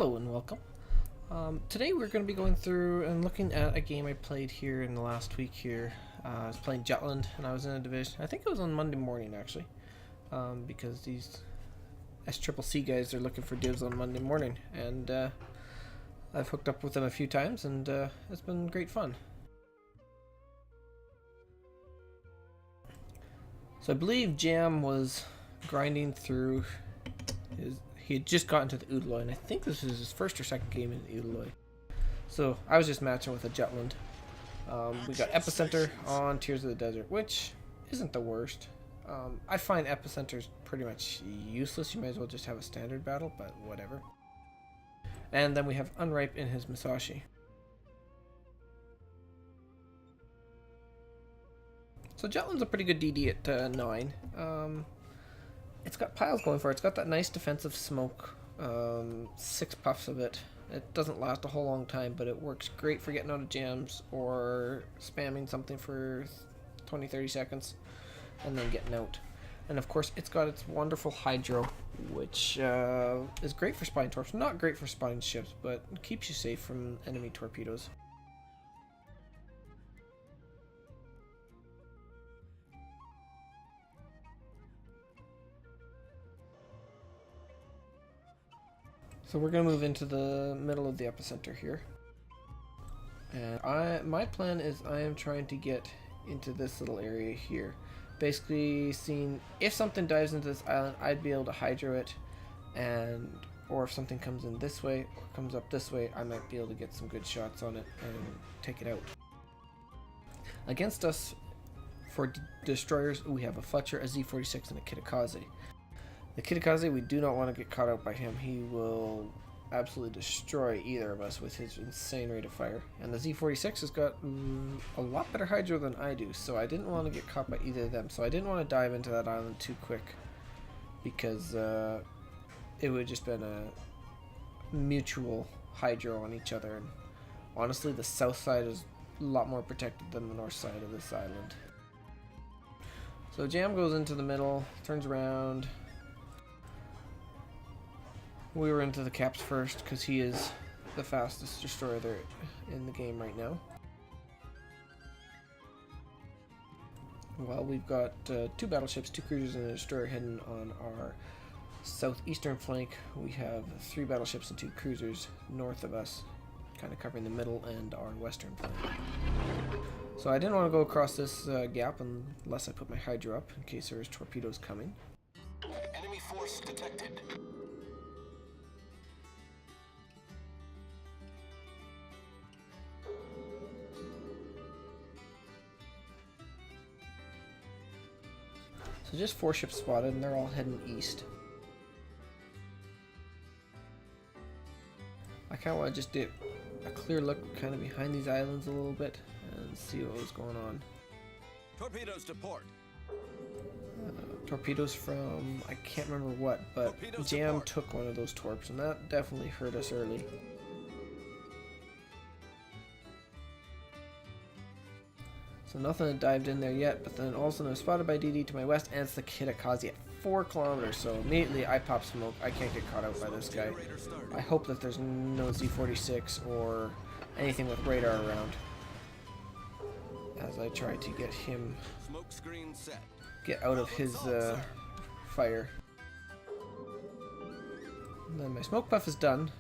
Hello and welcome. Today we're going to be going through and looking at a game I played here in the last week here. I was playing Jutland and I was in a division. I think it was on Monday morning actually, because these SCCC guys are looking for divs on Monday morning, and I've hooked up with them a few times and it's been great fun. So I believe Jam was grinding through he had just gotten to the Oodaloy, and I think this was his first or second game in the Oodaloy. So I was just matching with a Jutland. We got Epicenter on Tears of the Desert, which isn't the worst. I find Epicenters pretty much useless. You might as well just have a standard battle, but whatever. And then we have Unripe in his Musashi. So Jutland's a pretty good DD at 9. It's got piles going for it. It's got that nice defensive smoke, 6 puffs of it. It doesn't last a whole long time, but it works great for getting out of jams or spamming something for 20-30 seconds and then getting out. And of course it's got its wonderful Hydro, which is great for spine torps. Not great for spine ships, but keeps you safe from enemy torpedoes. So we're going to move into the middle of the epicenter here. And my plan is I am trying to get into this little area here. Basically seeing if something dives into this island, I'd be able to hydro it, or if something comes in this way or comes up this way, I might be able to get some good shots on it and take it out. Against us for destroyers, we have a Fletcher, a Z46, and a Kitakaze. The Kitakaze, we do not want to get caught out by him. He will absolutely destroy either of us with his insane rate of fire. And the Z46 has got a lot better hydro than I do, so I didn't want to get caught by either of them. So I didn't want to dive into that island too quick, because it would have just been a mutual hydro on each other. And honestly, the south side is a lot more protected than the north side of this island. So Jam goes into the middle, turns around. We were into the caps first because he is the fastest destroyer there in the game right now. Well, we've got 2 battleships, 2 cruisers, and a destroyer heading on our southeastern flank. We have 3 battleships and 2 cruisers north of us, kind of covering the middle and our western flank. So I didn't want to go across this gap unless I put my Hydra up in case there was torpedoes coming. Enemy force detected. So just 4 ships spotted, and they're all heading east. I kind of want to just do a clear look kind of behind these islands a little bit and see what was going on. Torpedoes to port. Torpedoes from, I can't remember what, but Jam took one of those torps, and that definitely hurt us early. So nothing had dived in there yet, but then all of a sudden I was spotted by DD to my west, and it's the Kitakaze at 4 kilometers, so immediately I pop smoke. I can't get caught out by this guy. I hope that there's no Z46 or anything with radar around, as I try to get him, get out of his fire. And then my smoke buff is done,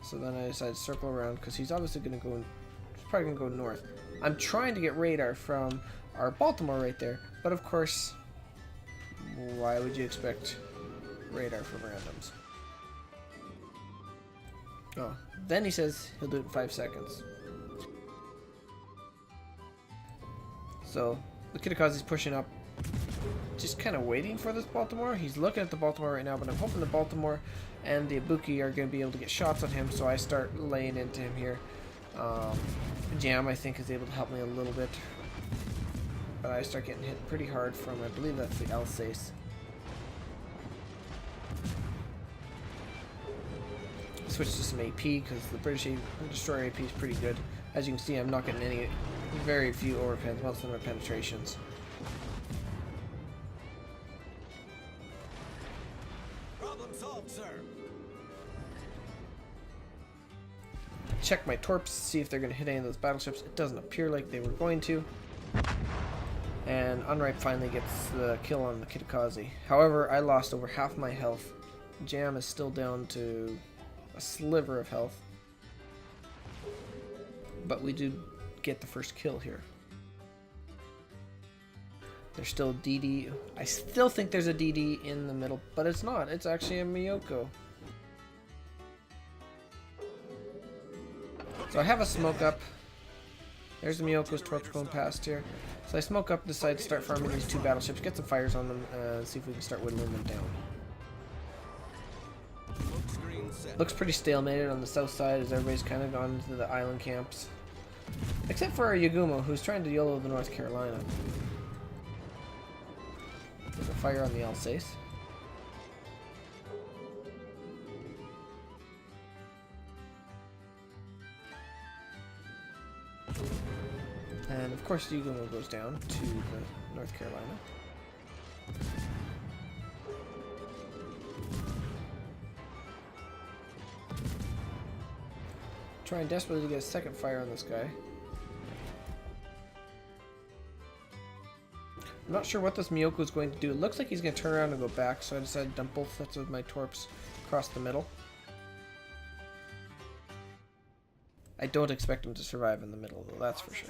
so then I decided to circle around, because he's obviously going to go, he's probably going to go north. I'm trying to get radar from our Baltimore right there, but of course, why would you expect radar from randoms? Oh, then he says he'll do it in 5 seconds. So the Kitakaze's pushing up, just kind of waiting for this Baltimore. He's looking at the Baltimore right now, but I'm hoping the Baltimore and the Ibuki are going to be able to get shots on him, so I start laying into him here. Jam, I think, is able to help me a little bit, but I start getting hit pretty hard from, I believe that's the Alsace. Switch to some AP because the British destroyer AP is pretty good. As you can see, I'm not getting any, very few overpens, most of them are penetrations. Problem solved, sir. check my torps, see if they're going to hit any of those battleships. It doesn't appear like they were going to. And Unripe finally gets the kill on the Kitakaze. However, I lost over half my health. Jam is still down to a sliver of health. But we do get the first kill here. There's still DD. I still think there's a DD in the middle, but it's not. It's actually a Miyoko. So I have a smoke up. There's the Miyoko's torps going past here. So I smoke up, decide to start farming these two battleships, get some fires on them, see if we can start whittling them down. Looks pretty stalemated on the south side as everybody's kind of gone to the island camps. Except for our Yagumo, who's trying to YOLO the North Carolina. There's a fire on the Alsace. And of course, Yagumo goes down to the North Carolina. Trying desperately to get a second fire on this guy. I'm not sure what this Miyoko is going to do. It looks like he's going to turn around and go back, so I decided to dump both sets of my torps across the middle. I don't expect him to survive in the middle, though, that's for sure.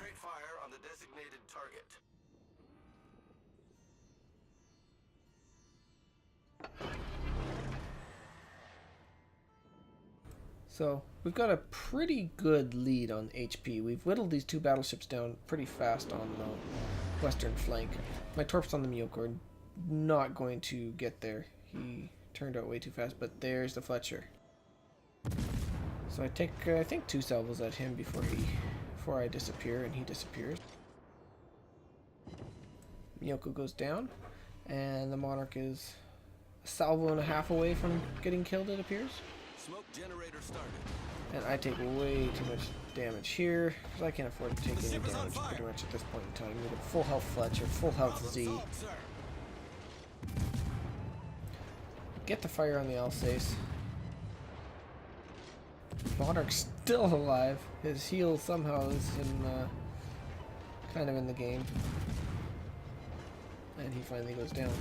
So, we've got a pretty good lead on HP. We've whittled these two battleships down pretty fast on the western flank. My torps on the Miyoko are not going to get there. He turned out way too fast, but there's the Fletcher. So I take, I think, 2 salvos at him before I disappear, and he disappears. Miyoko goes down, and the Monarch is a salvo and a half away from getting killed, it appears. Smoke generator started. And I take way too much damage here, because I can't afford to take any damage pretty much at this point in time. We get full health Fletcher, full health Z. Get the fire on the Alsace. Monarch's still alive. His heel somehow is in, kind of in the game. And he finally goes down.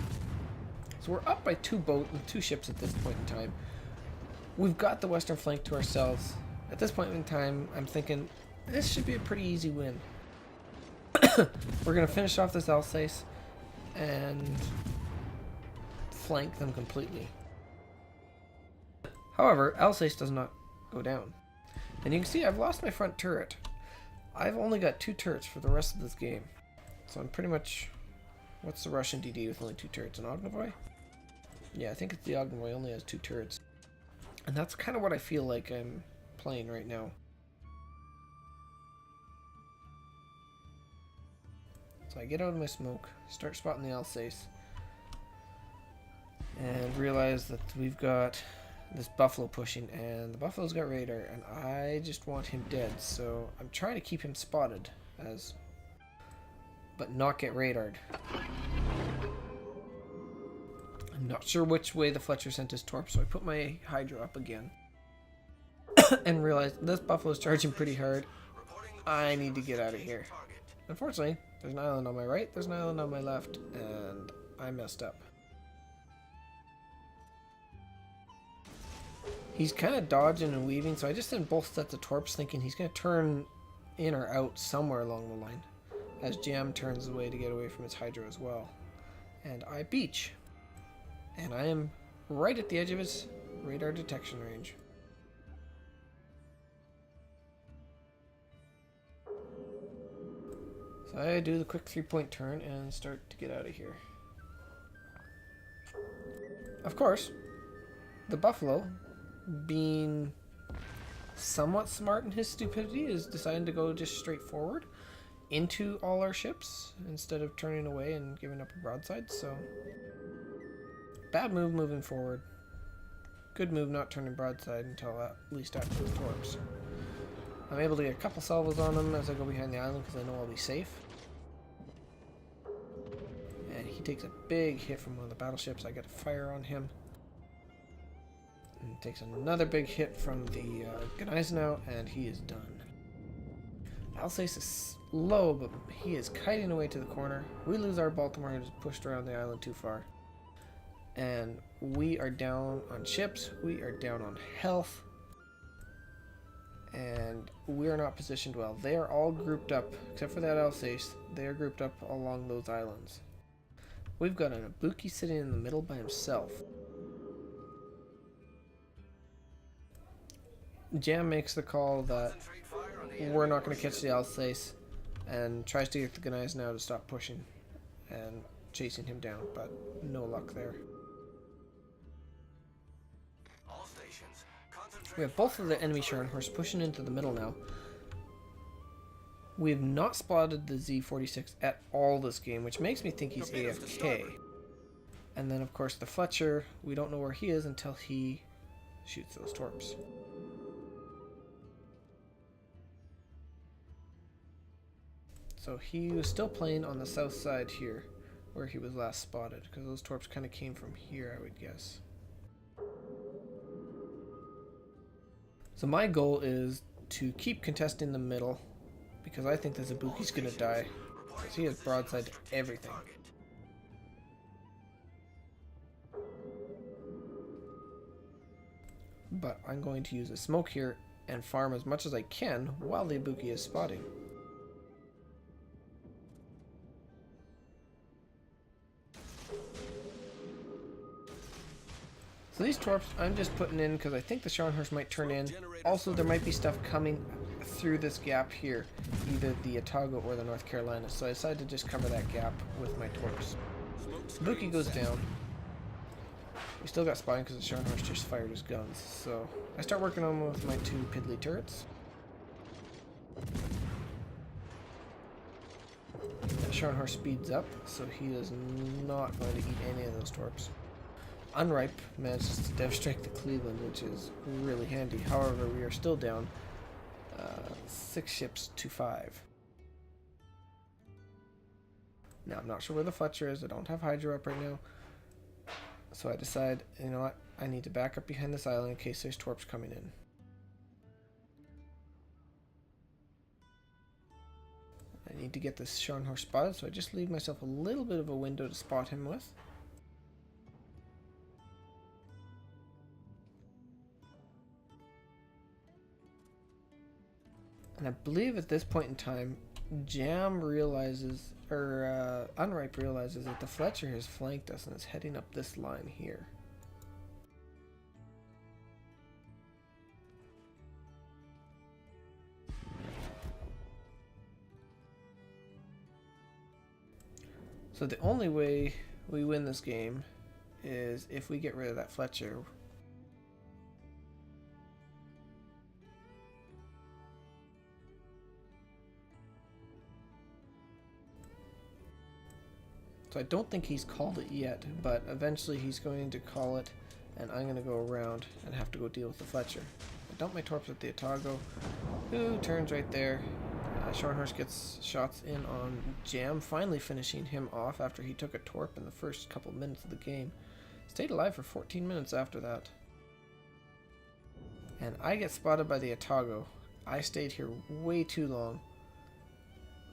So we're up by 2 ships at this point in time. We've got the western flank to ourselves. At this point in time, I'm thinking this should be a pretty easy win. We're going to finish off this Alsace and flank them completely. However, Alsace does not go down. And you can see I've lost my front turret. I've only got 2 turrets for the rest of this game. So I'm pretty much... What's the Russian DD with only 2 turrets? An Ognavoy? Yeah, I think it's the Ognavoy only has 2 turrets. And that's kind of what I feel like I'm playing right now. So I get out of my smoke, start spotting the Alsace, and realize that we've got this Buffalo pushing, and the Buffalo's got radar, and I just want him dead. So I'm trying to keep him spotted, but not get radared. I'm not sure which way the Fletcher sent his torp, so I put my Hydra up again. And realized this Buffalo's charging pretty hard. I need to get out of here. Unfortunately, there's an island on my right, there's an island on my left, and I messed up. He's kind of dodging and weaving, so I just sent both sets of torps thinking he's going to turn in or out somewhere along the line, as Jam turns away to get away from his Hydra as well. And I beach. And I am right at the edge of his radar detection range. So I do the quick 3-point turn and start to get out of here. Of course, the Buffalo, being somewhat smart in his stupidity, is deciding to go just straight forward into all our ships instead of turning away and giving up a broadside. So bad move moving forward. Good move not turning broadside until at least after the torps. I'm able to get a couple salvos on him as I go behind the island because I know I'll be safe. And he takes a big hit from one of the battleships. I get a fire on him. And takes another big hit from the Gneisenau, and he is done. Alsace is low, but he is kiting away to the corner. We lose our Baltimore, who just pushed around the island too far. And we are down on ships, we are down on health, and we are not positioned well. They are all grouped up, except for that Alsace. They are grouped up along those islands. We've got an Ibuki sitting in the middle by himself. Jam makes the call that we're not going to catch the Alsace and tries to get the Gneisenau to stop pushing and chasing him down, but no luck there. We have both of the enemy Scharnhorst pushing into the middle now. We have not spotted the Z-46 at all this game, which makes me think he's AFK. And then of course the Fletcher, we don't know where he is until he shoots those torps. So he was still playing on the south side here, where he was last spotted, because those torps kind of came from here, I would guess. So my goal is to keep contesting the middle, because I think the Ibuki's going to die, because he has broadside to everything. But I'm going to use a smoke here and farm as much as I can while the Ibuki is spotting. So these torps I'm just putting in because I think the Scharnhorst might turn in. Also, there might be stuff coming through this gap here, either the Otago or the North Carolina. So I decided to just cover that gap with my torps. Ibuki goes down. We still got spotting because the Scharnhorst just fired his guns. So I start working on with my two piddly turrets. The Scharnhorst speeds up, so he is not going to eat any of those torps. Unripe manages to devastate the Cleveland, which is really handy. However, we are still down 6 ships to 5. Now, I'm not sure where the Fletcher is. I don't have Hydra up right now. So I decide, you know what, I need to back up behind this island in case there's torps coming in. I need to get this Scharnhorst spotted, so I just leave myself a little bit of a window to spot him with. And I believe at this point in time, Jam realizes, or Unripe realizes that the Fletcher has flanked us and is heading up this line here. So the only way we win this game is if we get rid of that Fletcher. So I don't think he's called it yet, but eventually he's going to call it, and I'm going to go around and have to go deal with the Fletcher. I dump my torps at the Otago, who turns right there. Scharnhorst gets shots in on Jam, finally finishing him off after he took a torp in the first couple minutes of the game. Stayed alive for 14 minutes after that. And I get spotted by the Otago. I stayed here way too long.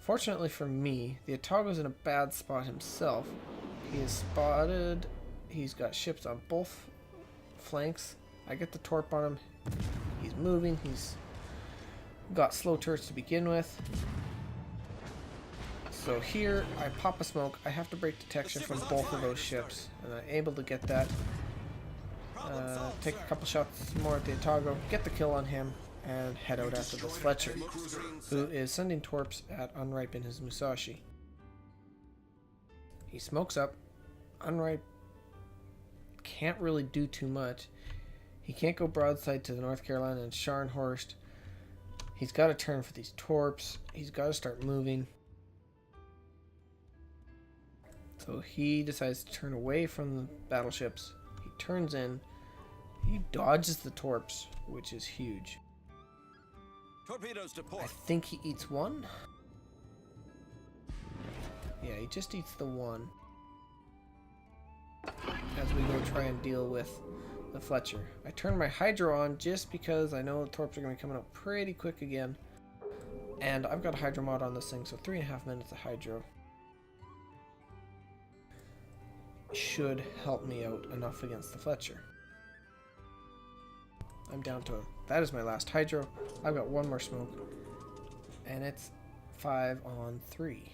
Fortunately for me, the Otago's in a bad spot himself. He is spotted. He's got ships on both flanks. I get the torp on him. He's moving. He's got slow turrets to begin with. So here, I pop a smoke. I have to break detection from both of those ships. And I'm able to get that. Take a couple shots more at the Otago. Get the kill on him. And head out after this Fletcher, who is sending torps at Unripe in his Musashi. He smokes up. Unripe can't really do too much. He can't go broadside to the North Carolina and Scharnhorst. He's got to turn for these torps. He's got to start moving. So he decides to turn away from the battleships. He turns in. He dodges the torps, which is huge. Torpedoes to port. I think he eats one. Yeah, he just eats the one. As we go try and deal with the Fletcher. I turned my Hydro on just because I know the Torps are going to be coming up pretty quick again. And I've got a Hydro mod on this thing, so 3.5 minutes of Hydro should help me out enough against the Fletcher. I'm down to that is my last Hydro. I've got one more smoke, and it's 5 on 3.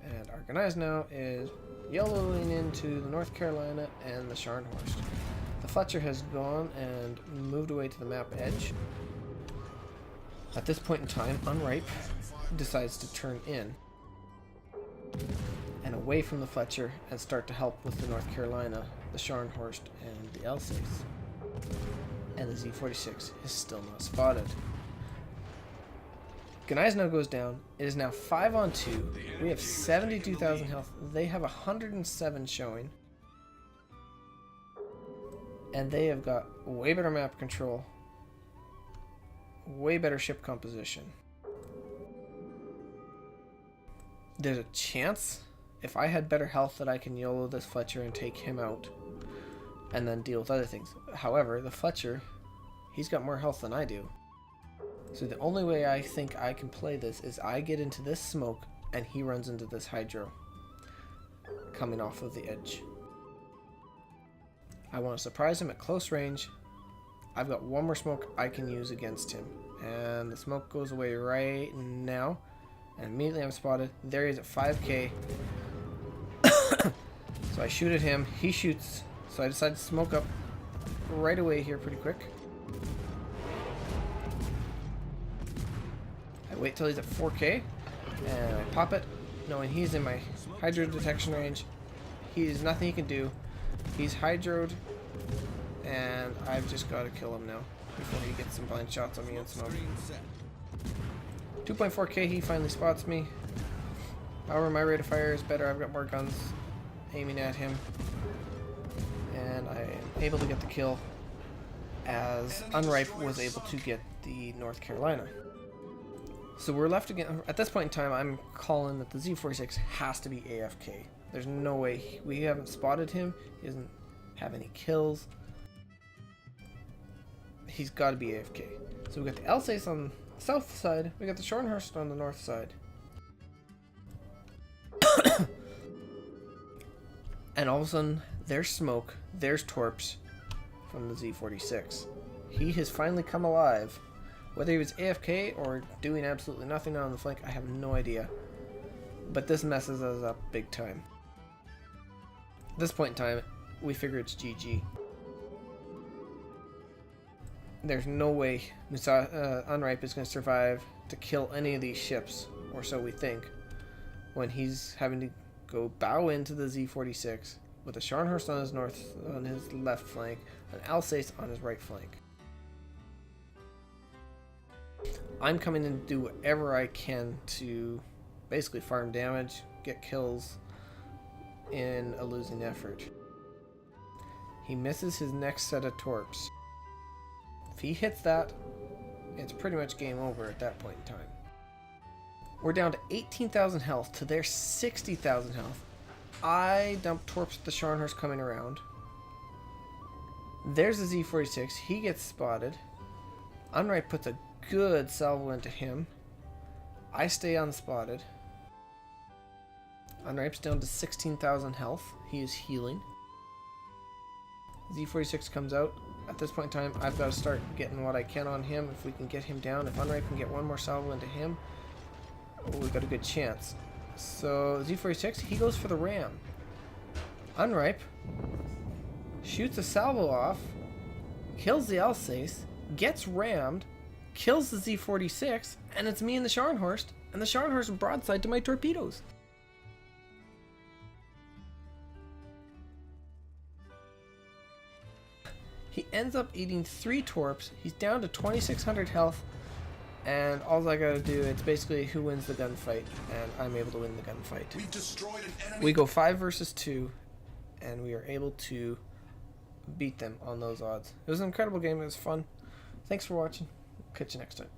And our Gneiss now is yellowing into the North Carolina and the Scharnhorst. The Fletcher has gone and moved away to the map edge. At this point in time, Unripe decides to turn in and away from the Fletcher and start to help with the North Carolina, the Scharnhorst, and the Alsace. And the Z46 is still not spotted. Gneiss now goes down. It is now 5 on 2. We have 72,000 health. They have 107 showing. And they have got way better map control. Way better ship composition. There's a chance, if I had better health, that I can YOLO this Fletcher and take him out. And then deal with other things. However, the Fletcher, he's got more health than I do. So the only way I think I can play this is I get into this smoke and he runs into this Hydro coming off of the edge. I want to surprise him at close range. I've got one more smoke I can use against him. And the smoke goes away right now. And immediately I'm spotted. There he is at 5k. So I shoot at him. He shoots. So I decide to smoke up right away here pretty quick. I wait till he's at 4k. And I pop it, knowing he's in my Hydro detection range. He's nothing he can do. He's Hydroed. And I've just got to kill him now before he gets some blind shots on me in smoke. 2.4k, he finally spots me. However, my rate of fire is better. I've got more guns aiming at him. And I am able to get the kill as Unripe was able to get the North Carolina. So we're left again. At this point in time, I'm calling that the Z46 has to be AFK. There's no way. We haven't spotted him. He doesn't have any kills. He's got to be AFK. So we got the Alsace on the south side. We got the Scharnhorst on the north side. And all of a sudden, there's smoke. There's Torps from the Z46. He has finally come alive. Whether he was AFK or doing absolutely nothing on the flank, I have no idea. But this messes us up big time. At this point in time, we figure it's GG. There's no way Unripe is going to survive to kill any of these ships, or so we think, when he's having to go bow into the Z46 with a Scharnhorst on his left flank, an Alsace on his right flank. I'm coming in to do whatever I can to basically farm damage, get kills in a losing effort. He misses his next set of Torps. If he hits that, it's pretty much game over at that point in time. We're down to 18,000 health to their 60,000 health. I dump Torps with the Scharnhorst coming around. There's a Z46. He gets spotted. Unripe puts a good salvo into him. I stay unspotted. Unripe's down to 16,000 health. He is healing. Z46 comes out. At this point in time, I've got to start getting what I can on him. If we can get him down, if Unripe can get one more salvo into him, we've got a good chance. So Z46, he goes for the ram. Unripe shoots a salvo off, kills the Alsace, gets rammed, kills the Z46, and it's me and the Scharnhorst, and the Scharnhorst broadside to my torpedoes. He ends up eating 3 Torps. He's down to 2,600 health, and all I gotta do, it's basically who wins the gunfight, and I'm able to win the gunfight. We've destroyed an enemy. We go 5 versus 2, and we are able to beat them on those odds. It was an incredible game. It was fun. Thanks for watching. Catch you next time.